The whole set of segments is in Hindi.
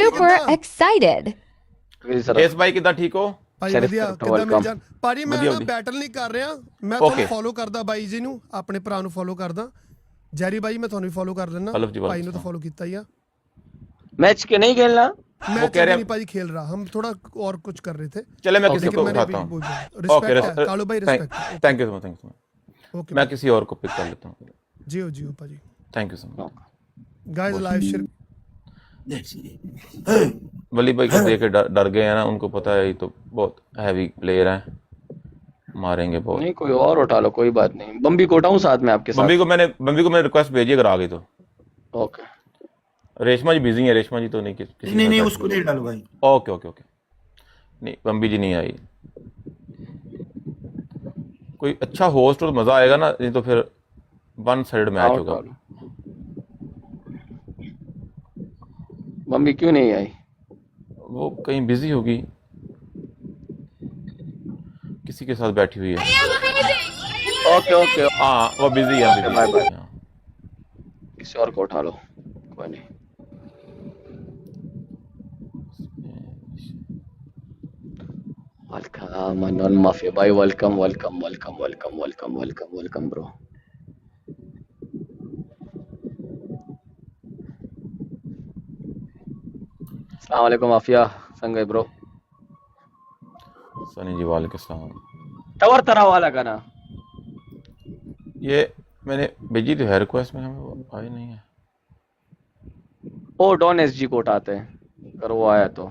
Super excited. ਇਸ ਬਾਈ ਕਿਦਾਂ ਠੀਕ ਹੋ ਭਾਈ ਵਧੀਆ ਕਿੱਦਾਂ ਮਿਲ ਜਾਣ ਭਾਜੀ ਮੈਂ ਬੈਟਲ ਨਹੀਂ ਕਰ ਰਿਹਾ ਮੈਂ ਤੁਹਾਨੂੰ ਫੋਲੋ ਕਰਦਾ ਬਾਈ ਜੀ ਨੂੰ ਆਪਣੇ ਭਰਾ ਨੂੰ ਫੋਲੋ ਕਰਦਾ ਜੈਰੀ ਬਾਈ मैं ਤੁਹਾਨੂੰ ਵੀ ਫੋਲੋ ਕਰ ਲੈਣਾ ਭਾਈ ਨੂੰ ਤਾਂ ਫੋਲੋ ਕੀਤਾ ਹੀ ਆ मैच के नहीं खेलना मैं कह रहे हैं भाई खेल रहा हम थोड़ा और कुछ कर रहे थे चले मैं किसी को उठाता हूं ओके कालू भाई respect thank you so much okay मैं किसी और को पिक कर लेता हूं जियो भाई thank you so much guys live share Wali भाई को देख के डर गए हैं ना उनको पता है ये तो बहुत हैवी प्लेयर हैं मारेंगे बहुत नहीं कोई और उठा लो कोई बात नहीं बम्बी को उठाऊं साथ में आपके साथ बम्बी को मैंने रिक्वेस्ट भेजी अगर आ गई तो ओके रेशमा जी बिजी है रेशमा जी तो नहीं नहीं उसको नहीं डालो भाई ओके नहीं बम्बी जी नहीं आई कोई अच्छा होस्ट और मजा आएगा ना नहीं तो फिर वन साइड मैच होगा बम्बी क्यों नहीं आई वो कहीं बिजी होगी किसी के साथ बैठी हुई है ओके हाँ वो बिजी है बाय किसी और को उठा लो कोई नहीं वेलकम अनोन माफी भाई वेलकम ब्रो अस्सलाम वालेकुम माफिया संगे ब्रो सनी जी वालेकुम सलाम टावर तरह वाला का ना ये मैंने भेजी तो है रिक्वेस्ट में हमें आई नहीं है ओ डॉन एसजी को उठाते हैं अगर वो आया तो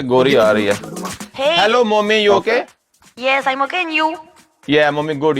एक गोरी आ रही है Hey. Hello mummy you okay Yes, I'm okay. And you? या मम्मी गुड